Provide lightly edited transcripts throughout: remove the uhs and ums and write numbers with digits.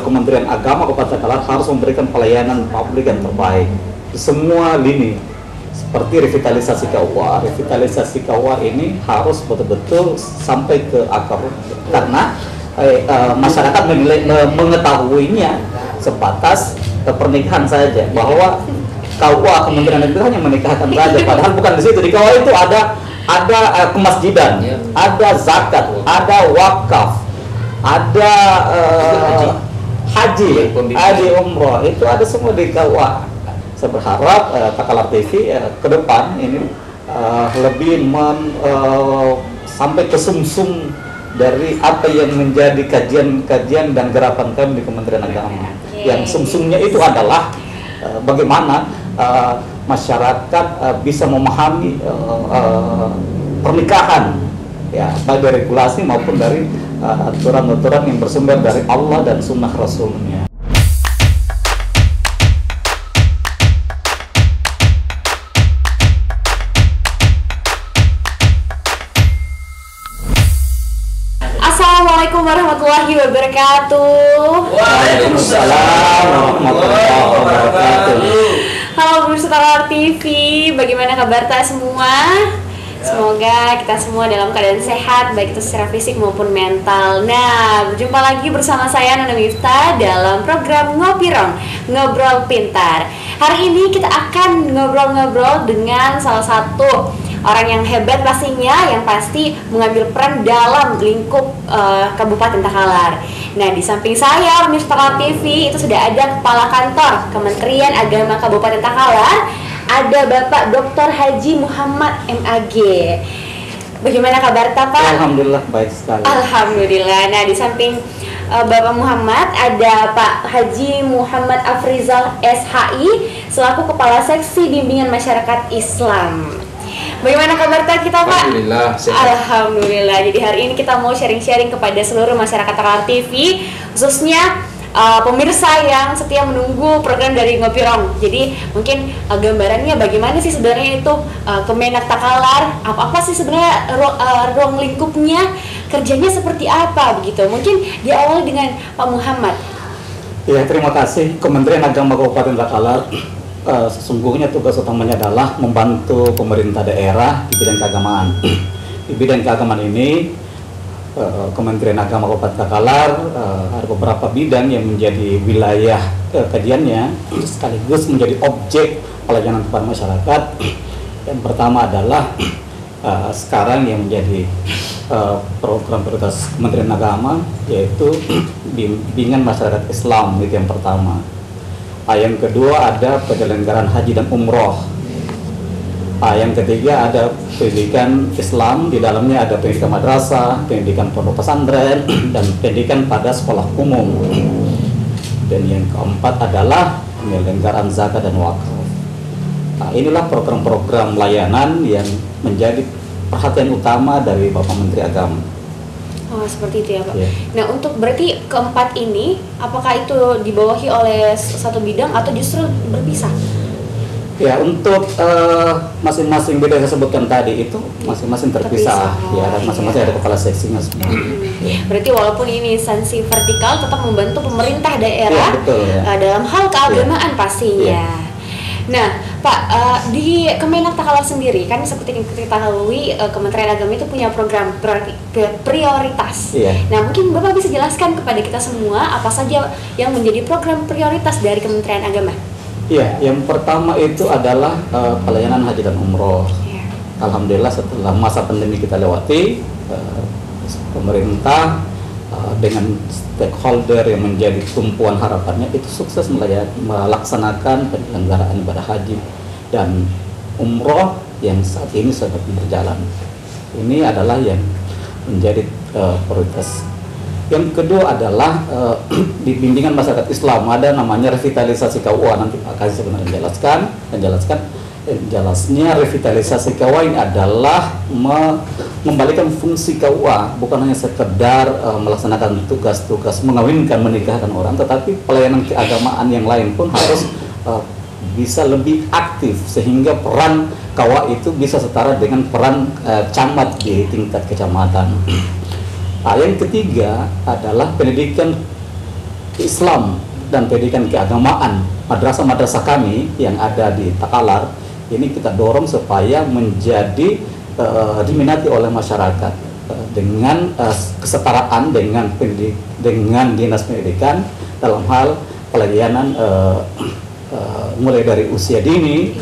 Kementerian Agama Kabupaten Takalar harus memberikan pelayanan publik yang terbaik di semua lini, seperti revitalisasi KUA. Revitalisasi KUA ini harus betul-betul sampai ke akar, karena masyarakat mengetahuinya sebatas pernikahan saja, bahwa KUA Kementerian Negeri hanya menikahkan saja, padahal bukan di situ. Di KUA itu ada kemasjidan, ada zakat, ada wakaf, ada haji, umroh, itu ada semua di KUA. Saya berharap Takalar TV ke depan ini lebih sampai ke sumsum dari apa yang menjadi kajian-kajian dan gerakan kami di Kementerian Agama. Yang sumsumnya itu adalah bagaimana masyarakat bisa memahami pernikahan, ya, baik dari regulasi maupun dari aturan-aturan yang bersumber dari Allah dan Sunnah Rasulnya. Assalamualaikum warahmatullahi wabarakatuh. Waalaikumsalam warahmatullahi wabarakatuh. Halo pemirsa Takalar TV, bagaimana kabar semua? Semoga kita semua dalam keadaan sehat, baik itu secara fisik maupun mental. Nah, berjumpa lagi bersama saya Nana Miftah dalam program Ngopirong, Ngobrol Pintar. Hari ini kita akan ngobrol-ngobrol dengan salah satu orang yang hebat pastinya, yang pasti mengambil peran dalam lingkup Kabupaten Takalar. Nah, di samping saya, pemirsa Takalar TV, itu sudah ada Kepala Kantor Kementerian Agama Kabupaten Takalar, ada Bapak Dr. Haji Muhammad MAG. Bagaimana kabar Pak? Alhamdulillah baik sekali. Alhamdulillah. Nah, di samping Bapak Muhammad ada Pak Haji Muhammad Afrizal SHI selaku Kepala Seksi Bimbingan Masyarakat Islam. Bagaimana kabar kita Pak? Alhamdulillah sehat. Alhamdulillah. Jadi hari ini kita mau sharing-sharing kepada seluruh masyarakat Takalar TV, khususnya pemirsa yang setia menunggu program dari Ngopirong. Jadi mungkin gambarannya bagaimana sih sebenarnya itu Kemenak Takalar, apa sih sebenarnya ruang lingkupnya, kerjanya seperti apa begitu. Mungkin diawali dengan Pak Muhammad. Ya, terima kasih. Kementerian Agama Kabupaten Takalar sesungguhnya tugas utamanya adalah membantu pemerintah daerah di bidang keagamaan. Di bidang keagamaan ini Kementerian Agama Kabupaten Takalar ada beberapa bidang yang menjadi wilayah kajiannya sekaligus menjadi objek pelayanan kepada masyarakat. Yang pertama adalah sekarang yang menjadi program prioritas Kementerian Agama, yaitu bimbingan masyarakat Islam, itu yang pertama. Yang kedua ada penyelenggaraan haji dan umroh. Yang ketiga ada pendidikan Islam, di dalamnya ada pendidikan madrasah, pendidikan pondok pesantren, dan pendidikan pada sekolah umum. Dan yang keempat adalah penyelenggaraan zakat dan wakaf. Inilah program-program layanan yang menjadi perhatian utama dari Bapak Menteri Agama. Oh, seperti itu ya Pak. Ya. Nah, untuk berarti keempat ini, apakah itu dibawahi oleh satu bidang atau justru berpisah? Ya, untuk masing-masing bidang yang saya sebutkan tadi itu masing-masing terpisah. Ya, dan masing-masing ada kepala seksinya semua. Ya. Berarti walaupun ini instansi vertikal tetap membantu pemerintah daerah, ya, betul, ya, dalam hal keagamaan pastinya. Ya. Nah, Pak, di Kemenak Takalar sendiri kan seperti yang kita ketahui, Kementerian Agama itu punya program prioritas. Ya. Nah, mungkin Bapak bisa jelaskan kepada kita semua apa saja yang menjadi program prioritas dari Kementerian Agama? Iya, yang pertama itu adalah pelayanan haji dan umroh. Ya. Alhamdulillah setelah masa pandemi kita lewati, pemerintah dengan stakeholder yang menjadi tumpuan harapannya itu sukses melaksanakan penyelenggaraan ibadah haji dan umroh yang saat ini sedang berjalan. Ini adalah yang menjadi prioritas. Yang kedua adalah di bimbingan masyarakat Islam, ada namanya revitalisasi KUA. Nanti Pak Kasih sebenarnya menjelaskan jelasnya revitalisasi KUA ini adalah membalikan fungsi KUA, bukan hanya sekedar melaksanakan tugas-tugas mengawinkan, menikahkan orang, tetapi pelayanan keagamaan yang lain pun harus bisa lebih aktif sehingga peran KUA itu bisa setara dengan peran camat di tingkat kecamatan. Yang ketiga adalah pendidikan Islam dan pendidikan keagamaan madrasah-madrasah kami yang ada di Takalar ini kita dorong supaya menjadi diminati oleh masyarakat dengan kesetaraan dengan dinas pendidikan dalam hal pelayanan mulai dari usia dini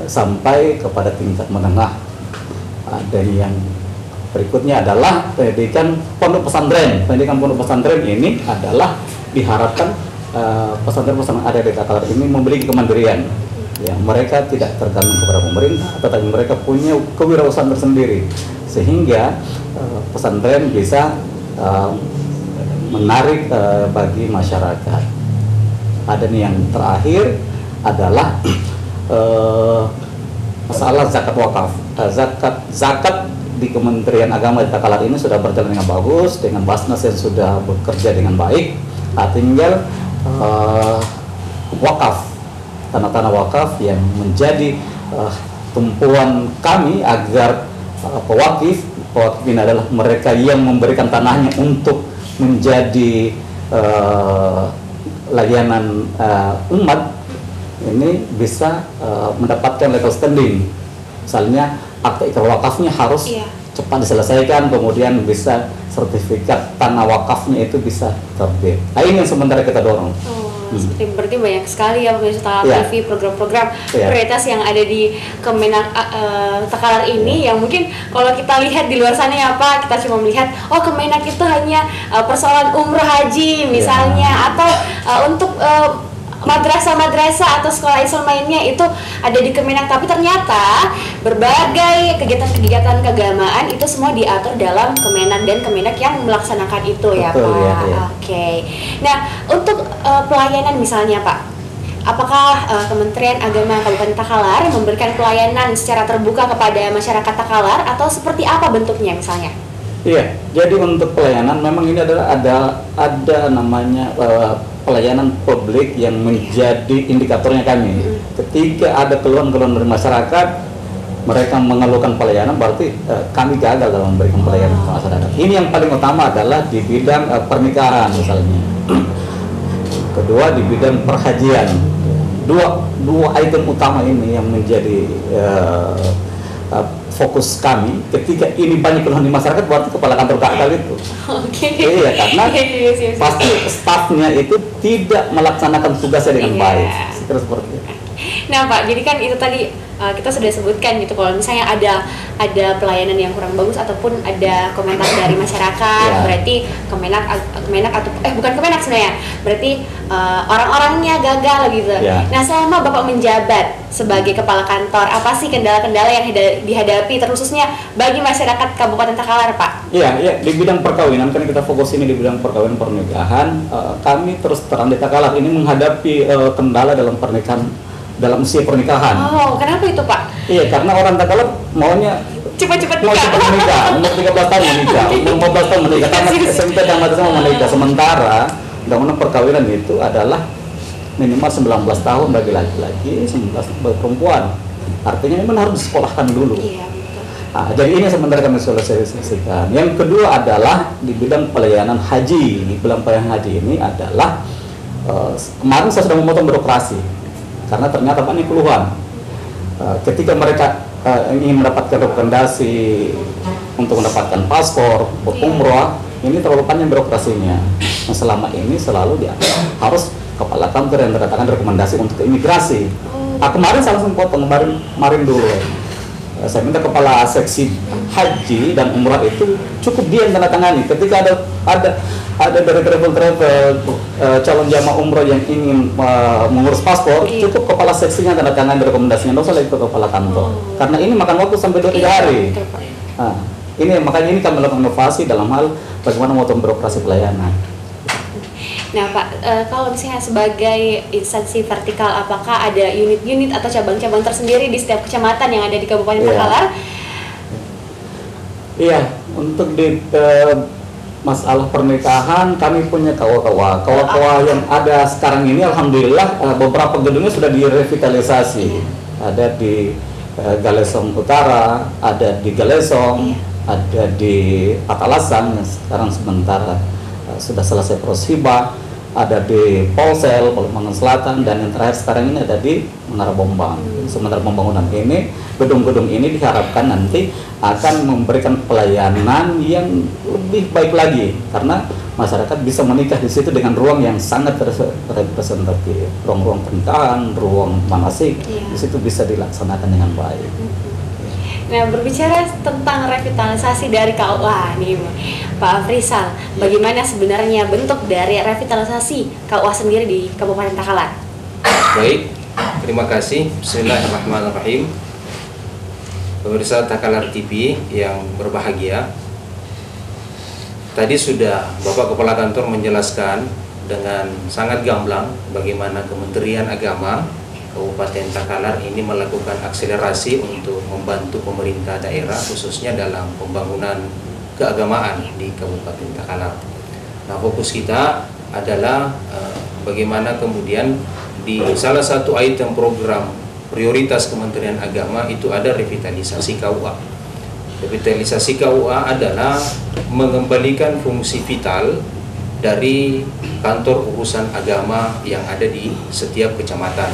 sampai kepada tingkat menengah. Dan yang berikutnya adalah pendidikan pondok pesantren. Pendidikan pondok pesantren ini adalah diharapkan pesantren-pesantren ada di Takalar ini memiliki kemandirian. Ya, mereka tidak tergantung kepada pemerintah, tetapi mereka punya kewirausahaan tersendiri, sehingga pesantren bisa menarik bagi masyarakat. Ada nih yang terakhir adalah masalah zakat wakaf. Zakat di Kementerian Agama di Takalar ini sudah berjalan dengan bagus, dengan Basnas yang sudah bekerja dengan baik. Tinggal wakaf, tanah-tanah wakaf yang menjadi tumpuan kami agar pewakif ini adalah mereka yang memberikan tanahnya untuk menjadi layanan umat ini bisa mendapatkan legal standing. Misalnya akte ikrar wakafnya harus cepat diselesaikan, kemudian bisa sertifikat tanah wakafnya itu bisa terbit. Nah, ini yang sementara kita dorong. Berarti banyak sekali ya pemirsa Takalar TV, program-program prioritas yang ada di Kemenak Takalar ini yang mungkin kalau kita lihat di luar sana ya Pak, kita cuma melihat Kemenak itu hanya persoalan umroh haji misalnya atau untuk madrasah-madrasah atau sekolah Islam lainnya itu ada di Kemenak, tapi ternyata berbagai kegiatan-kegiatan keagamaan itu semua diatur dalam Kemenak dan Kemenak yang melaksanakan itu. Betul, ya Pak. Oke. Nah, untuk pelayanan misalnya Pak, apakah Kementerian Agama Kabupaten Takalar memberikan pelayanan secara terbuka kepada masyarakat Takalar atau seperti apa bentuknya misalnya? Iya, jadi untuk pelayanan memang ini adalah ada namanya pelayanan publik yang menjadi indikatornya kami. Ketika ada keluhan-keluhan dari masyarakat, mereka mengeluhkan pelayanan, berarti kami gagal dalam memberikan pelayanan ke masyarakat. Ini yang paling utama adalah di bidang pernikahan misalnya. Kedua di bidang perhajian. Dua item utama ini yang menjadi fokus kami. Ketika ini banyak keluhan di masyarakat, berarti kepala kantor gagal itu. Iya, karena pasti stafnya itu tidak melaksanakan tugasnya dengan baik. Seperti itu. Nah Pak, jadi kan itu tadi kita sudah sebutkan gitu, kalau misalnya ada pelayanan yang kurang bagus ataupun ada komentar dari masyarakat, berarti Kemenak atau bukan Kemenak sebenarnya, berarti orang-orangnya gagal gitu. Nah, selama Bapak menjabat sebagai kepala kantor, apa sih kendala-kendala yang dihadapi terkhususnya bagi masyarakat Kabupaten Takalar Pak? Iya, di bidang perkawinan kan kita fokus ini di bidang perkawinan pernikahan. Kami terus terang di Takalar ini menghadapi kendala dalam pernikahan, dalam usia pernikahan. Kenapa itu Pak? Iya, karena orang Takalar maunya cepat-cepat menikah, umur 13 tahun menikah, umur 15 tahun menikah, tamat SMP dan madrasah mau menikah. Sementara undang-undang perkawinan itu adalah minimal 19 tahun bagi laki-laki, 19 bagi perempuan. Artinya memang harus disekolahkan dulu. Iya, betul. Nah, jadi ini sementara kami selesaikan. Yang kedua adalah di bidang pelayanan haji. Di bidang pelayanan haji ini adalah kemarin saya sudah memotong birokrasi karena ternyata banyak keluhan. Ketika mereka ingin mendapatkan rekomendasi untuk mendapatkan paspor, umroh, ini terlalu panjang birokrasinya. Nah, selama ini selalu dia harus kepala kantor yang mendatangkan rekomendasi untuk ke imigrasi. Kemarin saya langsung potong kemarin dulu. Saya minta kepala seksi haji dan umrah itu cukup dia yang tanda tangani. Ketika ada dari travel calon jamaah umroh yang ingin mengurus paspor, cukup kepala seksinya tanda tangan rekomendasinya, nggak usah lagi ke kepala kantor. Karena ini makan waktu sampai 2-3 hari. Nah, makanya ini kami melakukan inovasi dalam hal bagaimana memotong birokrasi pelayanan. Nah Pak, kalau misalnya sebagai instansi vertikal, apakah ada unit-unit atau cabang-cabang tersendiri di setiap kecamatan yang ada di Kabupaten Takalar? Iya, untuk di masalah pernikahan kami punya kawah-kawah yang ada sekarang ini, alhamdulillah beberapa gedungnya sudah direvitalisasi. Ada di Galesong Utara, ada di Galesong, ada di Patalasan yang sekarang sementara sudah selesai proses hibah. ada di Polsel, Kalimantan Selatan, dan yang terakhir sekarang ini ada di Menara Bombang. Sementara pembangunan ini, gedung-gedung ini diharapkan nanti akan memberikan pelayanan yang lebih baik lagi, karena masyarakat bisa menikah di situ dengan ruang yang sangat representatif, ruang-ruang pernikahan, ruang manasik, di situ bisa dilaksanakan dengan baik. Nah, berbicara tentang revitalisasi dari KUA nih Pak Afrizal, bagaimana sebenarnya bentuk dari revitalisasi KUA sendiri di Kabupaten Takalar? Baik, terima kasih. Bismillahirrahmanirrahim. Pemirsa Takalar TV yang berbahagia, tadi sudah Bapak Kepala Kantor menjelaskan dengan sangat gamblang bagaimana Kementerian Agama Kabupaten Takalar ini melakukan akselerasi untuk membantu pemerintah daerah khususnya dalam pembangunan keagamaan di Kabupaten Takalar. Nah, fokus kita adalah bagaimana kemudian di salah satu item program prioritas Kementerian Agama itu ada revitalisasi KUA. Revitalisasi KUA adalah mengembalikan fungsi vital dari kantor urusan agama yang ada di setiap kecamatan.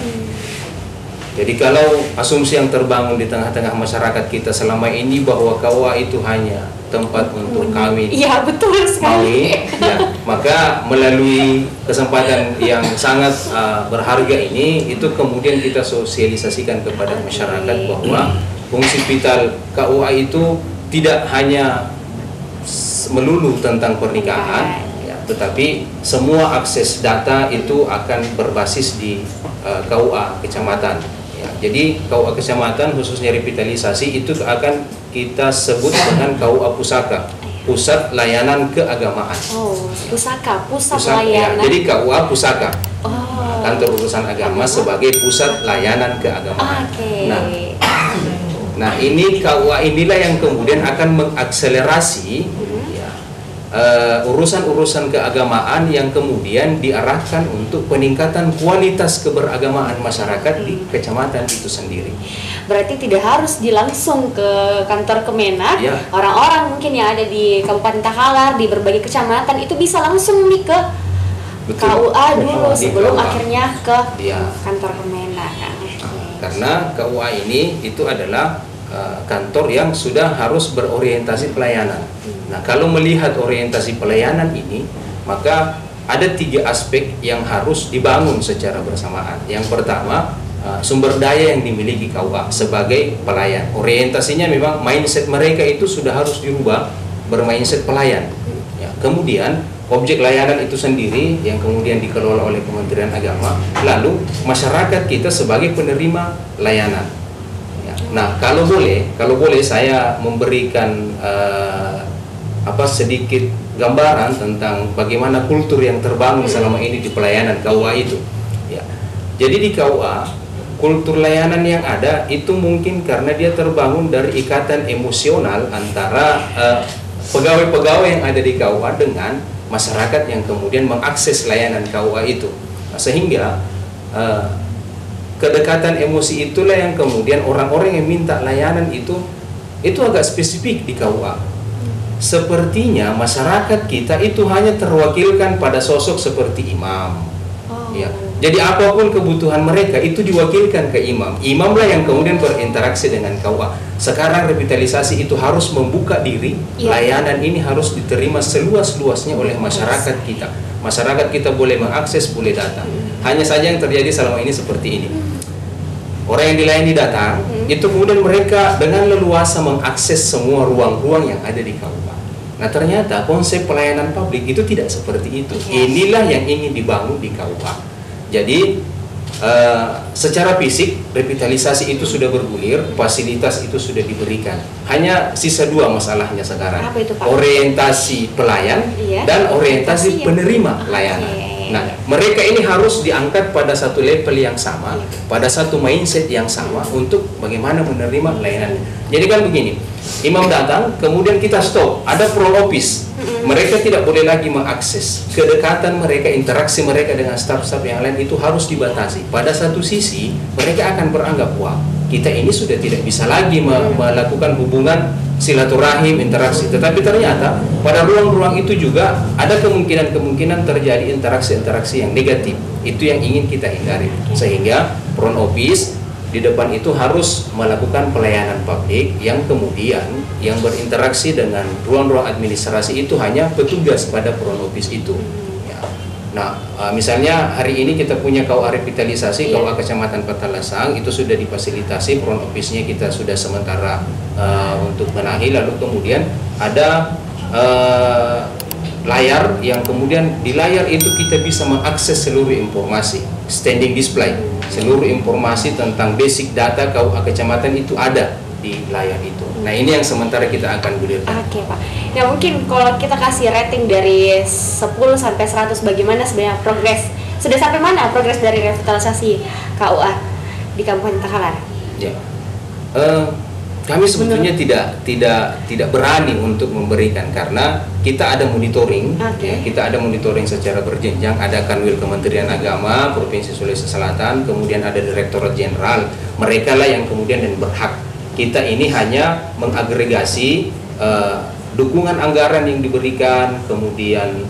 Jadi kalau asumsi yang terbangun di tengah-tengah masyarakat kita selama ini bahwa KUA itu hanya tempat untuk kawin, iya betul sekali, ya, maka melalui kesempatan yang sangat berharga ini, itu kemudian kita sosialisasikan kepada masyarakat bahwa fungsi vital KUA itu tidak hanya melulu tentang pernikahan, tetapi semua akses data itu akan berbasis di KUA kecamatan. Ya, jadi KUA kecamatan khususnya revitalisasi itu akan kita sebut dengan KUA Pusaka, Pusat Layanan Keagamaan. Oh, Pusaka, Pusat Ya, Layanan. jadi KUA Pusaka, Oh. Kantor Urusan Agama sebagai Pusat Layanan Keagamaan. Oke. Nah, ini KUA inilah yang kemudian akan mengakselerasi urusan-urusan keagamaan yang kemudian diarahkan untuk peningkatan kualitas keberagamaan masyarakat di kecamatan itu sendiri. Berarti tidak harus langsung ke kantor Kemenak. Ya. Orang-orang mungkin yang ada di Kabupaten Takalar di berbagai kecamatan itu bisa langsung nih ke Betul. KUA dulu Di sebelum KUA. akhirnya ke Ya. kantor Kemenak. Karena KUA ini itu adalah kantor yang sudah harus berorientasi pelayanan. Nah, kalau melihat orientasi pelayanan ini, maka ada 3 aspek yang harus dibangun secara bersamaan. Yang pertama, sumber daya yang dimiliki KUA sebagai pelayan. Orientasinya memang mindset mereka itu sudah harus dirubah bermindset pelayan. Ya, kemudian objek layanan itu sendiri yang kemudian dikelola oleh Kementerian Agama, lalu masyarakat kita sebagai penerima layanan. Nah, kalau boleh saya memberikan sedikit gambaran tentang bagaimana kultur yang terbangun selama ini di pelayanan KUA itu. Ya. Jadi di KUA, kultur layanan yang ada itu mungkin karena dia terbangun dari ikatan emosional antara pegawai-pegawai yang ada di KUA dengan masyarakat yang kemudian mengakses layanan KUA itu. Nah, sehingga kedekatan emosi itulah yang kemudian orang-orang yang minta layanan itu agak spesifik di KUA. Sepertinya masyarakat kita itu hanya terwakilkan pada sosok seperti imam. Ya. Jadi apapun kebutuhan mereka itu diwakilkan ke imam. Imamlah yang kemudian berinteraksi dengan KUA. Sekarang revitalisasi itu harus membuka diri. Layanan ini harus diterima seluas-luasnya oleh masyarakat kita. Masyarakat kita boleh mengakses, boleh datang. Hanya saja yang terjadi selama ini seperti ini. Orang yang dilayani datang, itu kemudian mereka dengan leluasa mengakses semua ruang-ruang yang ada di KUA. Nah, ternyata konsep pelayanan publik itu tidak seperti itu. Inilah yang ingin dibangun di KUA. Jadi, secara fisik, revitalisasi itu sudah bergulir, fasilitas itu sudah diberikan. Hanya sisa 2 masalahnya sekarang. Apa itu, Pak? Orientasi pelayan dan orientasi penerima layanan. Nah, mereka ini harus diangkat pada satu level yang sama, pada satu mindset yang sama untuk bagaimana menerima layanan. Jadi kan begini, imam datang, kemudian kita stop, ada pro office. Mereka tidak boleh lagi mengakses. Kedekatan mereka, interaksi mereka dengan staf-staf yang lain itu harus dibatasi. Pada satu sisi, mereka akan beranggap, wah, kita ini sudah tidak bisa lagi melakukan hubungan silaturahim, interaksi. Tetapi ternyata pada ruang-ruang itu juga ada kemungkinan terjadi interaksi-interaksi yang negatif. Itu yang ingin kita hindari. Sehingga front office di depan itu harus melakukan pelayanan publik yang kemudian yang berinteraksi dengan ruang-ruang administrasi itu hanya petugas pada front office itu. Ya. Nah, misalnya hari ini kita punya KUA revitalisasi, KUA Kecamatan Petalasang itu sudah difasilitasi, front office-nya kita sudah sementara untuk benahi, lalu kemudian ada layar yang kemudian di layar itu kita bisa mengakses seluruh informasi, standing display, seluruh informasi tentang basic data KUA Kecamatan itu ada di layar itu. Nah, ini yang sementara kita akan gulirkan. Oke, Pak. Ya mungkin kalau kita kasih rating dari 10 sampai 100 bagaimana sebenarnya progres? Sudah sampai mana progres dari revitalisasi KUA di Kabupaten Takalar? Ya. Kami sebetulnya tidak berani untuk memberikan karena kita ada monitoring, ya, kita ada monitoring secara berjenjang. Ada Kanwil Kementerian Agama Provinsi Sulawesi Selatan, kemudian ada Direktorat Jenderal. Mereka lah yang kemudian dan berhak. Kita ini hanya mengagregasi dukungan anggaran yang diberikan, kemudian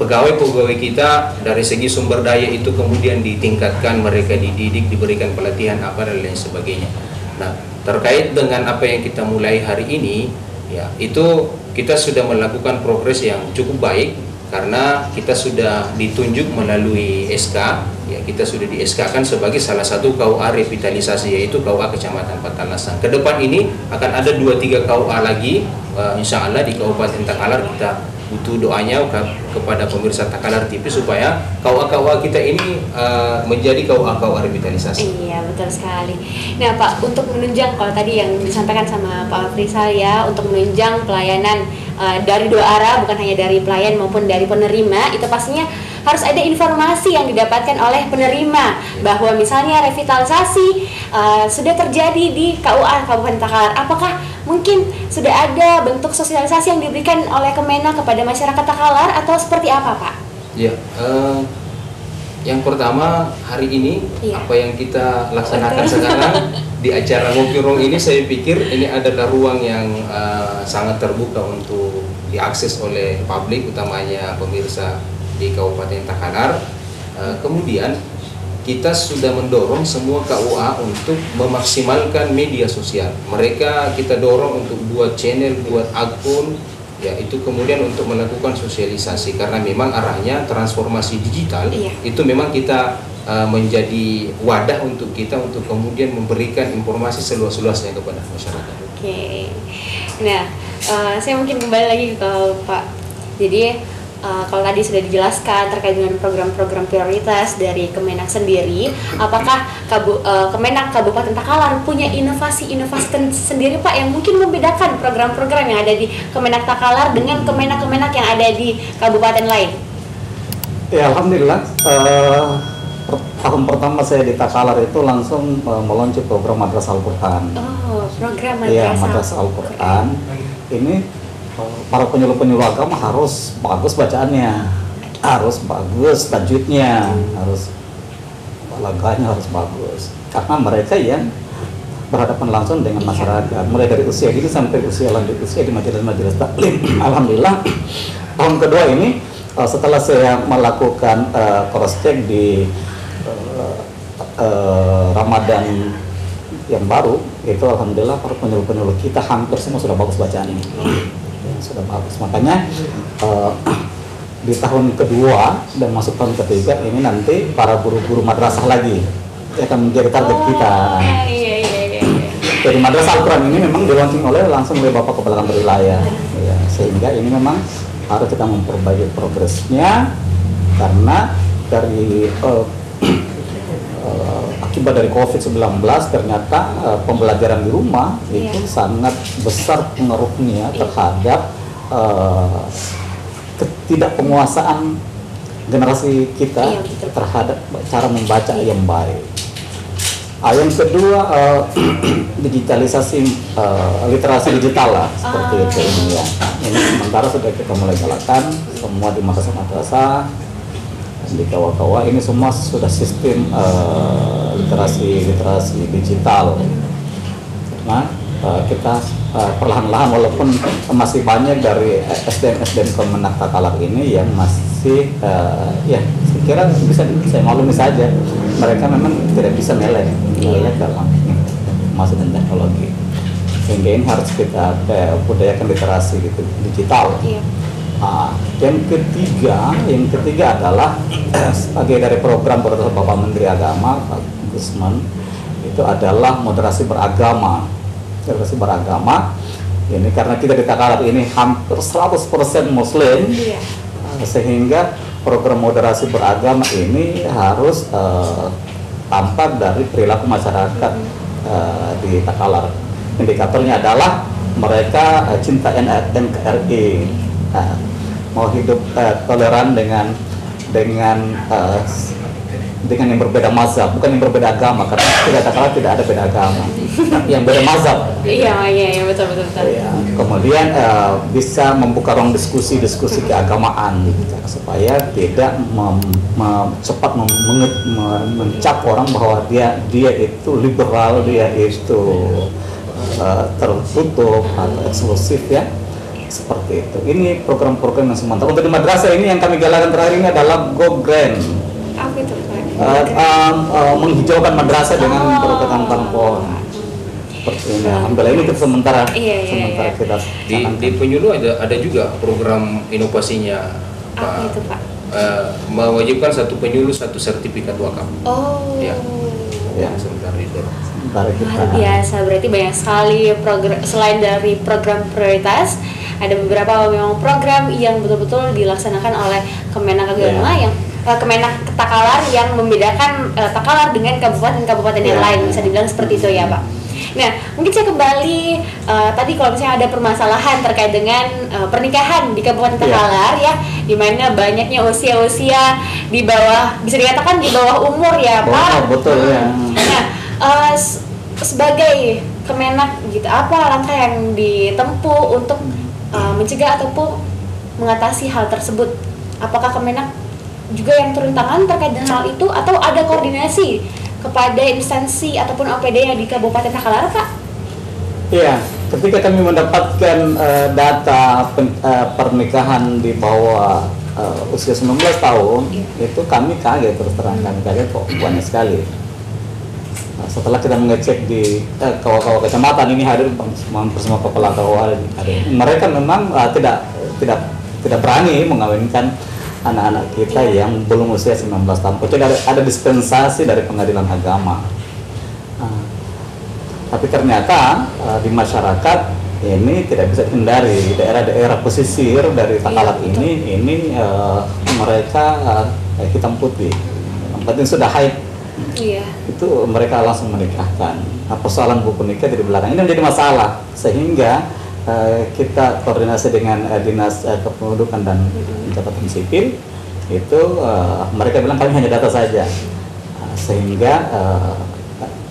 pegawai-pegawai kita dari segi sumber daya itu kemudian ditingkatkan, mereka dididik, diberikan pelatihan apa dan lain sebagainya. Nah, terkait dengan apa yang kita mulai hari ini, ya itu kita sudah melakukan progres yang cukup baik karena kita sudah ditunjuk melalui SK, ya kita sudah di SK-kan sebagai salah satu KUA revitalisasi, yaitu KUA Kecamatan Petalasang. Ke depan ini akan ada 2-3 KUA lagi, insya Allah di Kabupaten Takalar. Kita butuh doanya kepada pemirsa Takalar TV supaya KUA-KUA kita ini menjadi KUA-KUA revitalisasi. Iya, betul sekali. Nah, Pak, untuk menunjang, kalau tadi yang disampaikan sama Pak Afrizal ya, untuk menunjang pelayanan dari dua arah, bukan hanya dari pelayan maupun dari penerima, itu pastinya harus ada informasi yang didapatkan oleh penerima bahwa misalnya revitalisasi sudah terjadi di KUA Kabupaten Takalar. Apakah mungkin sudah ada bentuk sosialisasi yang diberikan oleh Kemenak kepada masyarakat Takalar atau seperti apa, Pak? Ya, yang pertama hari ini apa yang kita laksanakan sekarang di acara Ngopirong ini, saya pikir ini adalah ruang yang sangat terbuka untuk diakses oleh publik, utamanya pemirsa di Kabupaten Takalar. Kemudian kita sudah mendorong semua KUA untuk memaksimalkan media sosial. Mereka kita dorong untuk buat channel, buat akun, ya itu kemudian untuk melakukan sosialisasi karena memang arahnya transformasi digital. Itu memang kita menjadi wadah untuk kita untuk kemudian memberikan informasi seluas-luasnya kepada masyarakat. Oke. Nah, saya mungkin kembali lagi ke Pak. Jadi kalau tadi sudah dijelaskan terkait dengan program-program prioritas dari Kemenak sendiri, apakah Kemenak Kabupaten Takalar punya inovasi-inovasi sendiri, Pak, yang mungkin membedakan program-program yang ada di Kemenak Takalar dengan Kemenak-Kemenak yang ada di kabupaten lain? Ya, alhamdulillah. Tahun pertama saya di Takalar itu langsung meluncur program Madrasah Al-Quran. Oh, program Madrasah. Iya, Madrasah Al-Quran. Ini para penyuluh-penyuluh agama harus bagus bacaannya, harus bagus tajwidnya, harus balaganya harus bagus, karena mereka yang berhadapan langsung dengan masyarakat, mulai dari usia ini sampai usia lanjut usia di majelis-majelis taklim. Alhamdulillah, tahun kedua ini setelah saya melakukan cross check di Ramadan yang baru, itu alhamdulillah para penyuluh-penyuluh kita hampir semua sudah bagus bacaan ini. Sudah bagus, makanya di tahun kedua dan masuk tahun ketiga ini nanti para guru-guru madrasah lagi akan menjadi target kita. Jadi Madrasah Al-Quran ini memang di-launching langsung oleh Bapak Kepala Kantor Wilayah, ya, sehingga ini memang harus kita memperbaiki progresnya karena dari akibat dari COVID-19 ternyata pembelajaran di rumah itu sangat besar pengaruhnya terhadap ketidakpenguasaan generasi kita terhadap cara membaca yang baik. Yang kedua, digitalisasi literasi digital lah, seperti itu ini ya. Ini sementara sudah kita mulai jalankan semua di madrasah-madrasah, di kawah-kawah ini semua sudah sistem literasi digital. Nah, kita perlahan-lahan walaupun masih banyak dari SDM Kemenak Takalar ini yang masih ya saya kira bisa saya maklumi saja, mereka memang tidak bisa melek dalam informasi dan teknologi, sehingga ini harus kita budayakan literasi gitu, digital. Yang ketiga adalah sebagai dari program Bapak Menteri Agama Pak Gusman, itu adalah moderasi beragama. Ini karena kita di Takalar ini hampir 100% Muslim, sehingga program moderasi beragama ini harus tampak dari perilaku masyarakat di Takalar. Indikatornya adalah mereka cinta NKRI, mau hidup toleran dengan yang berbeda mazhab, bukan yang berbeda agama, karena Takalar tidak ada beda agama, yang beda mazhab. Iya betul. Ya, kemudian bisa membuka ruang diskusi keagamaan gitu, supaya tidak cepat mencap orang bahwa dia itu liberal, dia itu tertutup atau eksklusif ya, seperti itu. Ini program-program yang sementara. Untuk di madrasah ini yang kami galakkan terakhir ini adalah Go Grand. Apa itu Pak? Menghijaukan madrasah dengan bertambah pohon. Seperti ini. Alhamdulillah ini untuk sementara. Iya. Kita di Penyuluh ada juga program inovasinya Apa itu Pak? mewajibkan satu penyuluh satu sertifikat wakaf. Oh. Ya. Ya. Sebentar itu. Luar biasa, berarti banyak sekali program. Selain dari program prioritas, ada beberapa memang program yang betul-betul dilaksanakan oleh Kemenak Agama yang Kemenak Takalar yang membedakan Takalar dengan kabupaten-kabupaten yang lain, bisa dibilang seperti itu ya Pak. Nah, mungkin saya kembali tadi kalau misalnya ada permasalahan terkait dengan pernikahan di Kabupaten Takalar ya, di mana banyaknya usia-usia di bawah, bisa dikatakan di bawah umur ya Pak. Betul ya. Nah, sebagai Kemenak gitu, apa langkah yang ditempuh untuk mencegah ataupun mengatasi hal tersebut? Apakah Kemenak juga yang turun tangan terkait dengan hal itu, atau ada koordinasi kepada instansi ataupun OPD yang di Kabupaten Takalar, Pak? Iya, ketika kami mendapatkan data pernikahan di bawah usia 19 tahun, itu kami kaget, terus terang kami kaget kok banyak sekali. Setelah kita mengecek di kawah-kawah kecamatan ini hadir bersama kepala kawah, mereka memang tidak berani mengawinkan anak-anak kita yang belum usia 19 tahun. Kecuali ada dispensasi dari pengadilan agama. Tapi ternyata di masyarakat ini tidak bisa dihindari. Daerah-daerah pesisir dari Takalar ini mereka hitam putih. Yang penting sudah haid, itu mereka langsung menikahkan. Persoalan buku nikah di belakang ini menjadi masalah, sehingga kita koordinasi dengan dinas kependudukan dan catatan sipil itu mereka bilang kami hanya data saja, sehingga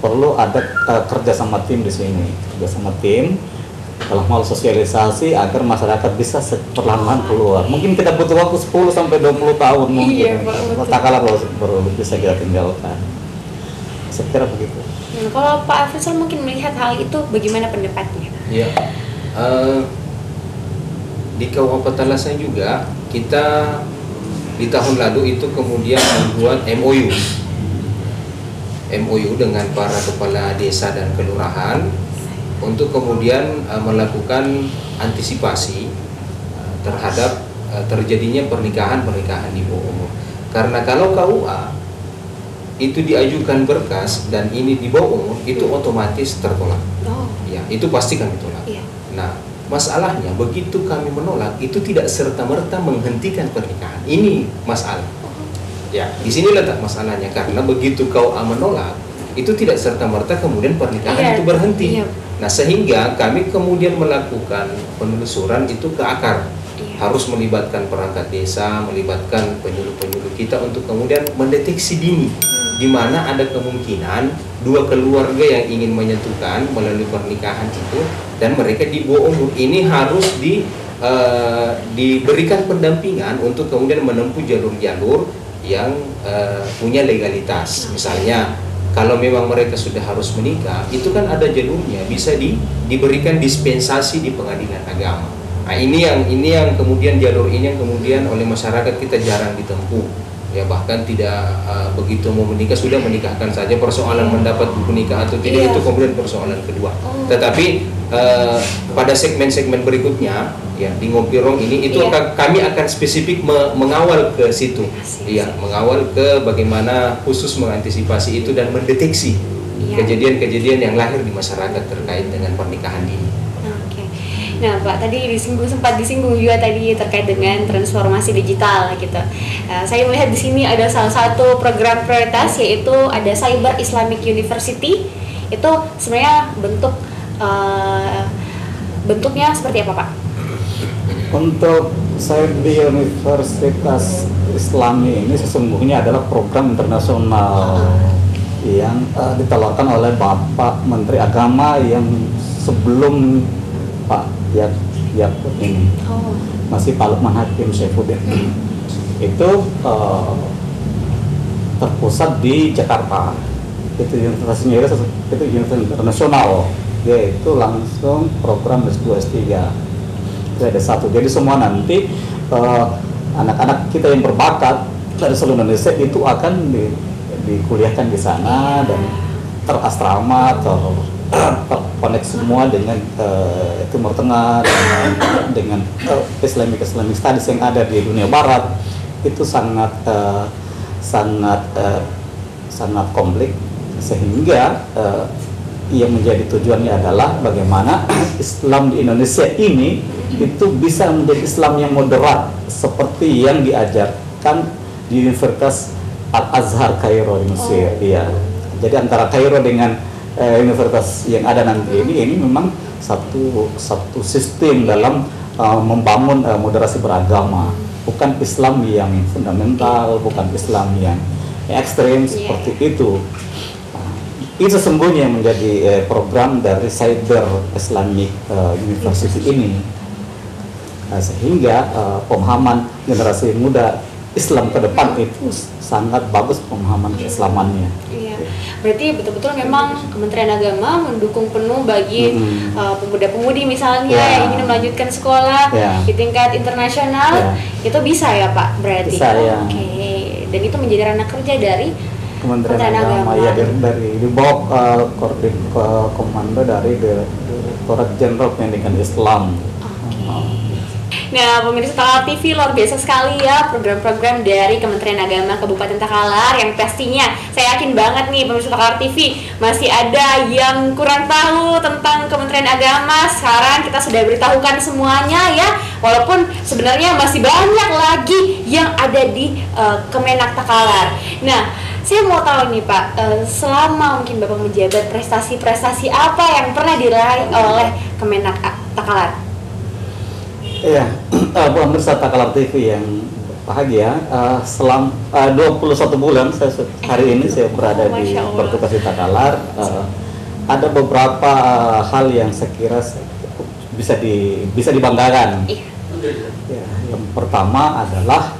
perlu ada kerjasama tim di sini, dalam hal sosialisasi agar masyarakat bisa perlahan-lahan keluar. Mungkin kita butuh waktu 10 sampai 20 tahun mungkin. Takalar baru bisa kita tinggalkan. Saya kira begitu. Kalau Pak Afrizal mungkin melihat hal itu, bagaimana pendapatnya? Iya. Di Kabupaten Talasai juga kita di tahun lalu itu kemudian membuat MOU dengan para kepala desa dan kelurahan untuk kemudian melakukan antisipasi terhadap terjadinya pernikahan di bawah umur. Karena kalau KUA itu diajukan berkas dan ini di bawah umur, itu otomatis tertolak. Ya, itu pasti kami tolak. Nah, masalahnya begitu kami menolak, itu tidak serta-merta menghentikan pernikahan. Ini masalah. Ya, di sini letak masalahnya, karena begitu KUA menolak, itu tidak serta-merta kemudian pernikahan itu berhenti. Nah, sehingga kami kemudian melakukan penelusuran itu ke akar. Harus melibatkan perangkat desa, melibatkan penyuluh-penyuluh kita untuk kemudian mendeteksi dini di mana ada kemungkinan dua keluarga yang ingin menyatukan melalui pernikahan itu dan mereka di bawah umur ini harus diberikan pendampingan untuk kemudian menempuh jalur-jalur yang punya legalitas. Misalnya kalau memang mereka sudah harus menikah, itu kan ada jalurnya, bisa diberikan dispensasi di pengadilan agama. Nah, ini yang kemudian jalur ini yang kemudian oleh masyarakat kita jarang ditempuh. Ya, bahkan tidak begitu mau menikah sudah menikahkan saja, persoalan mendapat buku nikah atau tidak itu kemudian persoalan kedua. Tetapi pada segmen-segmen berikutnya ya di Ngopirong ini itu kami akan spesifik mengawal ke situ. Iya, mengawal ke bagaimana khusus mengantisipasi itu dan mendeteksi kejadian-kejadian yang lahir di masyarakat terkait dengan pernikahan dini. Nah Pak, tadi sempat disinggung juga tadi terkait dengan transformasi digital gitu. Saya melihat di sini ada salah satu program prioritas yaitu ada Cyber Islamic University. Itu sebenarnya bentuknya seperti apa Pak? Untuk Cyber Universitas Islami ini sesungguhnya adalah program internasional yang ditawarkan oleh Bapak Menteri Agama yang sebelum Pak Yakut ini masih Pak Lukman Hakim Saifuddin. Itu terpusat di Jakarta. Itu universitasnya itu universitas internasional, yaitu langsung program S2 S3 itu ada satu. Jadi semua nanti anak-anak kita yang berbakat dari seluruh Indonesia itu akan dikuliahkan di sana dan terasrama terkonek semua dengan Timur Tengah dengan Islamic Studies yang ada di dunia Barat. Itu sangat komplit, sehingga yang menjadi tujuannya adalah bagaimana Islam di Indonesia ini itu bisa menjadi Islam yang moderat seperti yang diajarkan di Universitas Al-Azhar Kairo di Mesir. Iya. Jadi antara Kairo dengan universitas yang ada nanti ini memang satu sistem dalam membangun moderasi beragama, bukan Islam yang fundamental, bukan Islam yang ekstrem seperti itu. Itu sesungguhnya menjadi program dari Cyber Islamic University ini, sehingga pemahaman generasi muda Islam ke depan itu sangat bagus pemahaman keislamannya. Iya. Berarti betul-betul memang Kementerian Agama mendukung penuh bagi pemuda-pemudi misalnya yang ingin melanjutkan sekolah di tingkat internasional, itu bisa ya Pak berarti. Bisa, Oke. Dan itu menjadi ranah kerja dari Kementerian Agama. Ya, dari di bawah komando dari Direktorat Jenderal Pendidikan Islam. Nah, pemirsa Takalar TV, luar biasa sekali ya program-program dari Kementerian Agama Kabupaten Takalar yang pastinya saya yakin banget nih pemirsa Takalar TV masih ada yang kurang tahu tentang Kementerian Agama. Sekarang kita sudah beritahukan semuanya ya, walaupun sebenarnya masih banyak lagi yang ada di Kemenak Takalar. Nah, saya mau tahu nih Pak, selama mungkin Bapak menjabat, prestasi-prestasi apa yang pernah diraih oleh Kemenak Takalar? Iya, pemirsa Takalar TV yang bahagia, selama 21 bulan hari ini saya berada di bertugas di Takalar. Ada beberapa hal yang saya kira bisa dibanggakan. Ya, yang pertama adalah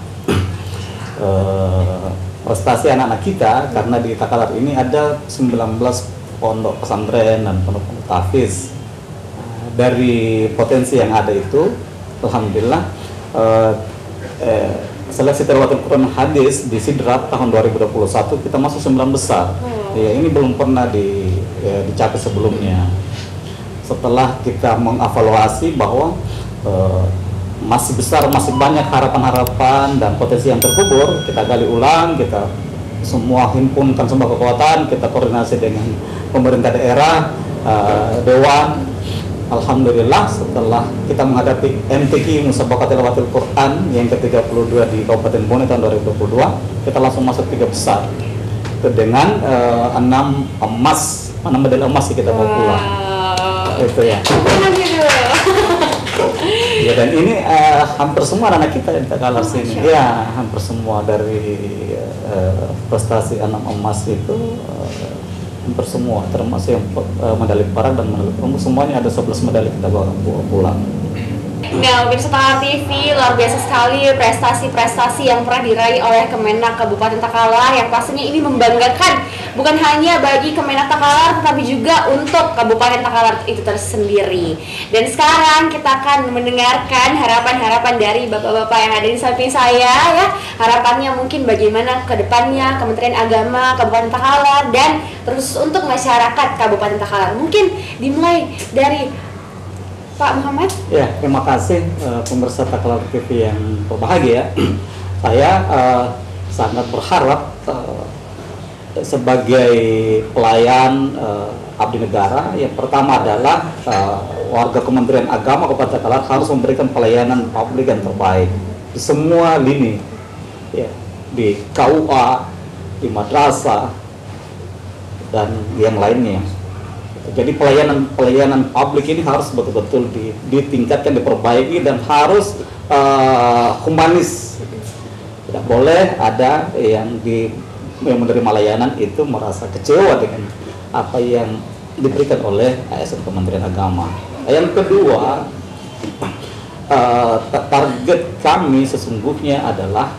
prestasi anak-anak kita, karena di Takalar ini ada 19 pondok pesantren dan pondok tahfiz. Dari potensi yang ada itu, alhamdulillah, seleksi tilawatul Quran hadis di Sidrap tahun 2021 kita masuk 9 besar. Ya, ini belum pernah dicapai sebelumnya. Setelah kita mengevaluasi bahwa masih besar, masih banyak harapan-harapan dan potensi yang terkubur, kita gali ulang, kita semua himpunkan semua kekuatan, kita koordinasi dengan pemerintah daerah, dewan. Alhamdulillah, setelah kita menghadapi MTQ Musabaqah Tilawatul Quran yang ke-32 di Kabupaten Bone tahun 2022, kita langsung masuk 3 besar. Itu dengan 6 emas, 6 medali emas sih kita bawa pulang. Itu ya. Ya, dan ini hampir semua anak kita yang Takalar sini. Ya, hampir semua dari prestasi 6 emas itu hampir semua, termasuk yang medali perak dan medali perunggu, semuanya ada 11 medali kita bawa pulang. Nah, pemirsa Takalar TV, luar biasa sekali prestasi-prestasi yang pernah diraih oleh Kemenak Kabupaten Takalar, yang pastinya ini membanggakan bukan hanya bagi Kemenak Takalar tetapi juga untuk Kabupaten Takalar itu tersendiri. Dan sekarang kita akan mendengarkan harapan-harapan dari bapak-bapak yang ada di samping saya ya. Harapannya mungkin bagaimana ke depannya Kementerian Agama Kabupaten Takalar dan terus untuk masyarakat Kabupaten Takalar. Mungkin dimulai dari Pak Muhammad. Ya, terima kasih pemirsa Takalar TV yang berbahagia. Saya sangat berharap sebagai pelayan abdi negara, yang pertama adalah warga Kementerian Agama Kabupaten Takalar harus memberikan pelayanan publik yang terbaik di semua lini, ya, di KUA, di madrasah, dan yang lainnya. Jadi pelayanan publik ini harus betul-betul ditingkatkan, diperbaiki, dan harus humanis. Tidak boleh ada yang menerima layanan itu merasa kecewa dengan apa yang diberikan oleh ASN Kementerian Agama. Yang kedua, target kami sesungguhnya adalah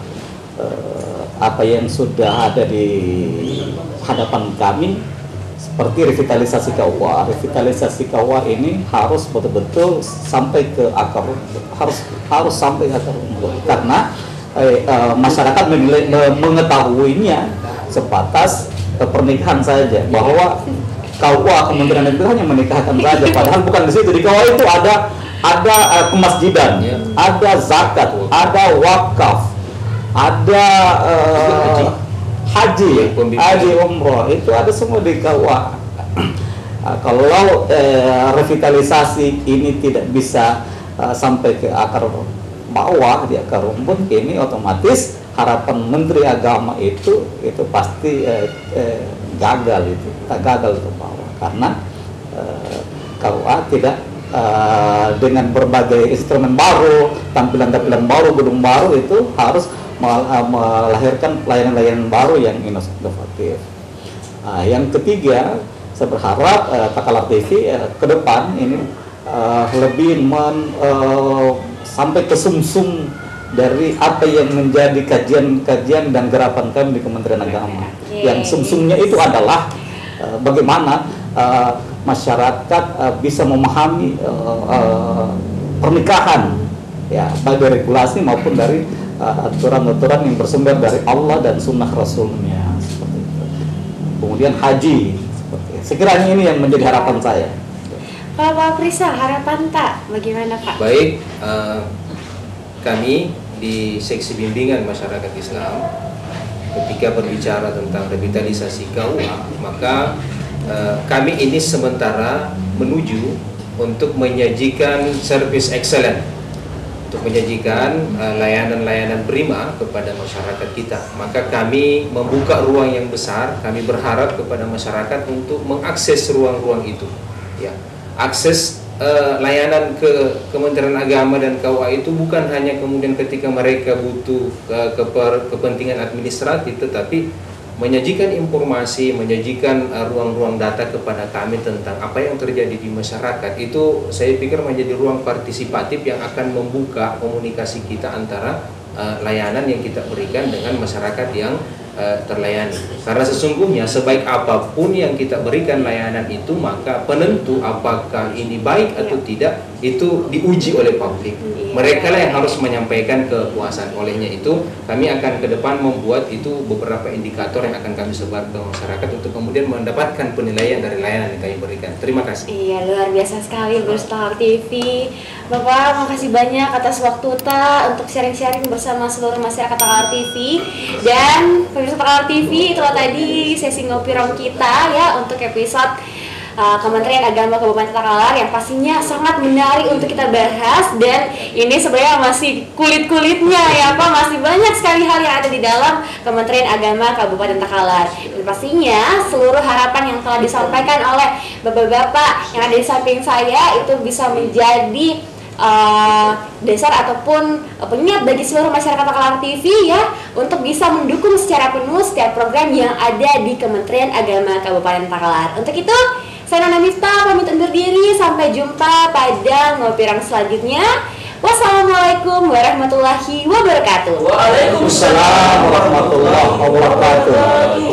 apa yang sudah ada di hadapan kami, seperti revitalisasi KUA. Revitalisasi KUA ini harus betul-betul sampai ke akar, harus sampai ke akar rumput, karena masyarakat mengetahuinya sebatas pernikahan saja, bahwa KUA Kementerian Negeri hanya menikahkan saja, padahal bukan di situ. Di KUA itu ada kemasjidan, ada zakat, ada wakaf, ada haji umroh, itu ada semua di KUA. Kalau revitalisasi ini tidak bisa sampai ke akar bawah, di akar rumput, ini otomatis harapan Menteri Agama itu pasti gagal ke bawah, karena KUA tidak dengan berbagai instrumen baru, tampilan-tampilan baru, gedung baru, itu harus melahirkan pelayanan-pelayanan baru yang inovatif. Yang ketiga, saya berharap Takalar TV ke depan ini lebih sampai ke sumsum dari apa yang menjadi kajian-kajian dan gerakan kami di Kementerian Agama. Yang sumsumnya itu adalah bagaimana masyarakat bisa memahami pernikahan, ya, baik dari regulasi maupun dari aturan-aturan yang bersumber dari Allah dan sunnah Rasulnya, seperti itu. Kemudian haji, seperti itu. Sekiranya ini yang menjadi harapan saya. Pak Prisa, harapan tak bagaimana Pak? Baik, kami di Seksi Bimbingan Masyarakat Islam ketika berbicara tentang revitalisasi KUA, maka kami ini sementara menuju untuk menyajikan service excellent, untuk menyajikan layanan-layanan prima kepada masyarakat kita. Maka kami membuka ruang yang besar, kami berharap kepada masyarakat untuk mengakses ruang-ruang itu, ya. Akses layanan ke Kementerian Agama dan KUA itu bukan hanya kemudian ketika mereka butuh kepentingan administratif, tetapi menyajikan informasi, menyajikan ruang-ruang data kepada kami tentang apa yang terjadi di masyarakat. Itu saya pikir menjadi ruang partisipatif yang akan membuka komunikasi kita antara layanan yang kita berikan dengan masyarakat yang terlayani. Karena sesungguhnya sebaik apapun yang kita berikan layanan itu, maka penentu apakah ini baik atau tidak itu diuji oleh publik. Mereka lah yang harus menyampaikan kepuasan. Olehnya itu kami akan ke depan membuat itu beberapa indikator yang akan kami sebar ke masyarakat untuk kemudian mendapatkan penilaian dari layanan yang kami berikan. Terima kasih. Iya, luar biasa sekali Takalar TV. Bapak, makasih banyak atas waktu untuk sharing-sharing bersama seluruh masyarakat Takalar TV. Dan pemirsa Takalar TV, itulah tadi sesi ngopi rong kita ya untuk episode Kementerian Agama Kabupaten Takalar yang pastinya sangat menarik untuk kita bahas. Dan ini sebenarnya masih kulit-kulitnya ya Pak, masih banyak sekali hal yang ada di dalam Kementerian Agama Kabupaten Takalar. Dan pastinya seluruh harapan yang telah disampaikan oleh bapak-bapak yang ada di samping saya itu bisa menjadi dasar ataupun pengingat bagi seluruh masyarakat Takalar TV ya, untuk bisa mendukung secara penuh setiap program yang ada di Kementerian Agama Kabupaten Takalar. Untuk itu saya Nona Miftah pamit undur diri, sampai jumpa pada ngopi rang selanjutnya. Wassalamualaikum warahmatullahi wabarakatuh. Waalaikumsalam warahmatullahi wabarakatuh.